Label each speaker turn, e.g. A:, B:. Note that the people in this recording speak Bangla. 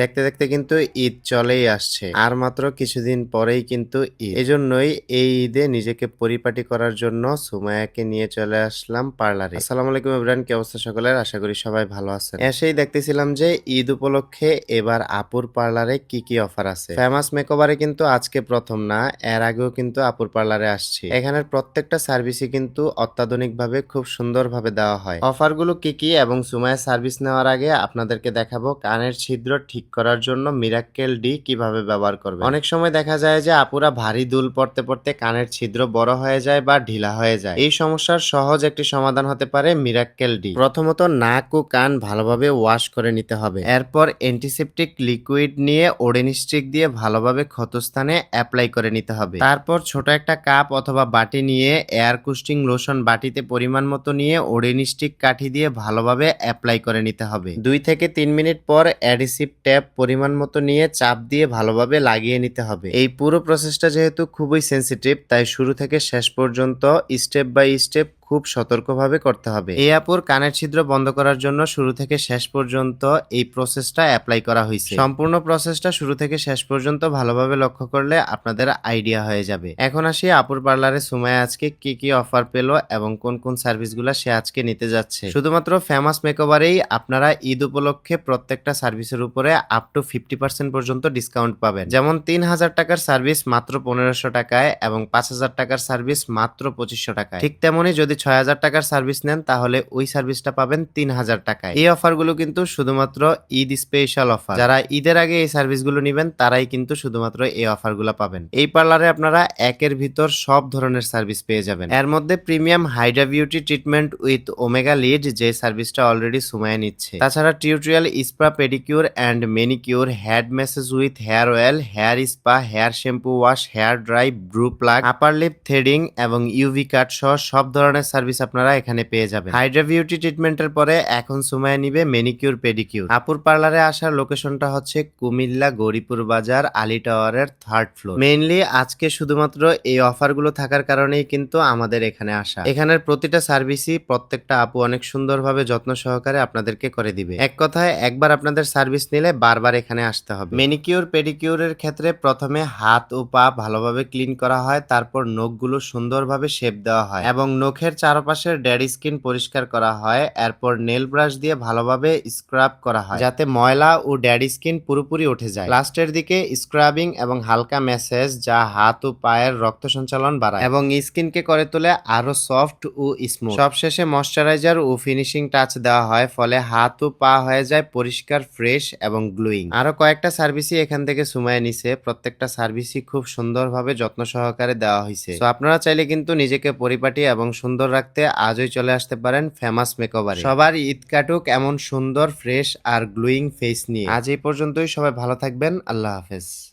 A: দেখতে দেখতে কিন্তু ঈদ চলেই আসছে। আর মাত্র কিছুদিন পরেই কিন্তু ঈদ। এজন্যই এই ঈদে নিজেকে পরিপাটি করার জন্য সুমাইয়াকে নিয়ে চলে আসলাম পার্লারে। আসসালামু আলাইকুম এভরিওয়ান, কি অবস্থা সকলের? আশা করি সবাই ভালো আছেন। এসেই দেখতেছিলাম যে ঈদ উপলক্ষে এবার আপুর পার্লারে কি অফার আছে। ফেমাস মেকওভারে কিন্তু আজকে প্রথম না, এর আগেও কিন্তু আপুর পার্লারে আসছি। এখানের প্রত্যেকটা সার্ভিসই কিন্তু অত্যাধুনিকভাবে খুব সুন্দরভাবে দেওয়া হয়। অফারগুলো কি এবং সুমাইয়া সার্ভিস নেওয়ার আগে আপনাদেরকে দেখাবো কানের ছিদ্র ঠিক করার জন্য মিরাক্কেল ডি কিভাবে ব্যবহার করবেন। অনেক সময় দেখা যায় যে আপুরা ভারী দুল পড়তে পড়তে কানের ছিদ্র বড় হয়ে যায় বা ঢিলা হয়ে যায়। এই সমস্যার সহজ একটি সমাধান হতে পারে মিরাক্কেল ডি। প্রথমত নাক ও কান ভালোভাবে ওয়াশ করে নিতে হবে। এরপর অ্যান্টিসেপটিক লিকুইড নিয়ে ওডেন স্টিক দিয়ে ভালোভাবে ক্ষতস্থানে অ্যাপ্লাই করে নিতে হবে। তারপর ছোট একটা কাপ অথবা বাটি নিয়ে এয়ার কুস্টিং লোশন বাটিতে পরিমাণ মতো নিয়ে ওডেন স্টিক কাঠি দিয়ে ভালোভাবে অ্যাপ্লাই করে নিতে হবে। 2 থেকে 3 মিনিট পর অ্যাডিসিভ ট্যাপ পরিমাণ মতো নিয়ে চাপ দিয়ে ভালোভাবে লাগিয়ে নিতে হবে। এই পুরো প্রসেসটা যেহেতু খুবই সেনসিটিভ, তাই শুরু থেকে শেষ পর্যন্ত স্টেপ বাই স্টেপ খুব সতর্কভাবে করতে হবে। এই আপুর কানের ছিদ্র বন্ধ করার জন্য শুরু থেকে শেষ পর্যন্ত এই প্রসেসটা অ্যাপ্লাই করা হয়েছে। সম্পূর্ণ প্রসেসটা শুরু থেকে শেষ পর্যন্ত ভালোভাবে লক্ষ্য করলে আপনাদের আইডিয়া হয়ে যাবে। এখন আসি আপুর পার্লারে সুমাইয়া আজকে কি অফার পেলো এবং কোন সার্ভিসগুলো সে আজকে নিতে যাচ্ছে। শুধুমাত্র ফেমাস মেকওভারেই আপনারা ঈদ উপলক্ষে প্রত্যেকটা সার্ভিসের উপরে আপ টু 50% পর্যন্ত ডিসকাউন্ট পাবেন। যেমন 3000 টাকার সার্ভিস মাত্র 1500 টাকায় এবং 5000 টাকার সার্ভিস মাত্র 2500 টাকায়। ঠিক তেমনি যদি 6000 টাকার সার্ভিস নেন তাহলে ওই সার্ভিসটা পাবেন 3000 টাকায়। এই অফারগুলো কিন্তু শুধুমাত্র ঈদ স্পেশাল অফার। যারা ঈদের আগে এই সার্ভিসগুলো নেবেন তারাই কিন্তু শুধুমাত্র এই অফারগুলো পাবেন। এই পার্লারে আপনারা একের ভিতর সব ধরনের সার্ভিস পেয়ে যাবেন। এর মধ্যে premium hydra beauty treatment with omega lead, যে সার্ভিসটা অলরেডি সুমাইয়া নিচ্ছে। তাছাড়া tutorial spa pedicure and manicure, head massage with hair oil, hair spa, hair shampoo wash, hair dry, brow pluck, upper lip threading এবং ইউভি কাট সহ সব ধরনের সার্ভিস আপনারা এখানে পেয়ে যাবেন। হাইড্রা বিউটি ট্রিটমেন্টের পরে এখন সুমাইয়া নিবে মেনিকিউর পেডিকিউর। আপুর পার্লারে আসার লোকেশনটা হচ্ছে কুমিল্লা গৌরীপুর বাজার আলী টাওয়ারের 3rd ফ্লোর। মেইনলি আজকে শুধুমাত্র এই অফারগুলো থাকার কারণেই কিন্তু আমাদের এখানে আসা। এখানের প্রতিটা সার্ভিসই প্রত্যেকটা আপু অনেক সুন্দরভাবে যত্ন সহকারে আপনাদেরকে করে দিবে। এক কথায় একবার আপনাদের সার্ভিস নিলে বারবার এখানে আসতে হবে। মেনিকিউর পেডিকিউরের ক্ষেত্রে প্রথমে হাত ও পা ভালোভাবে ক্লিন করা হয়, তারপর নখগুলো সুন্দরভাবে শেপ দেওয়া হয় এবং নখের চারপাশের ডেড স্কিন পরিষ্কার করা হয়। এরপর নেল ব্রাশ দিয়ে ভালোভাবে স্ক্রাব করা হয় যাতে ময়লা ও ডেড স্কিন পুরোপুরি উঠে যায়। লাস্টের দিকে স্ক্রাবিং এবং হালকা ম্যাসেজ, যা হাত ও পায়ের রক্ত সঞ্চালন বাড়ায় এবং স্কিনকে করে তোলে আরো সফট ও স্মুথ। সবশেষে ময়শ্চারাইজার ও ফিনিশিং টাচ দেওয়া হয়, ফলে হাত ও পা হয়ে যায় পরিষ্কার, ফ্রেশ এবং গ্লোয়িং। আরো কয়েকটা সার্ভিসই এখান থেকে সুমাইয়া নিছে। প্রত্যেকটা সার্ভিসই খুব সুন্দরভাবে যত্ন সহকারে দেওয়া হয়েছে। তো আপনারা চাইলে কিন্তু নিজেকে পরিপাটি এবং সুন্দর রাখতে আজই চলে আসতে পারেন ফেমাস মেকওভারে। সবার ঈদ কাটুক এমন সুন্দর, ফ্রেশ আর গ্লোয়িং ফেস নিয়ে। আজ এই পর্যন্তই, সবাই ভালো থাকবেন। আল্লাহ হাফেজ।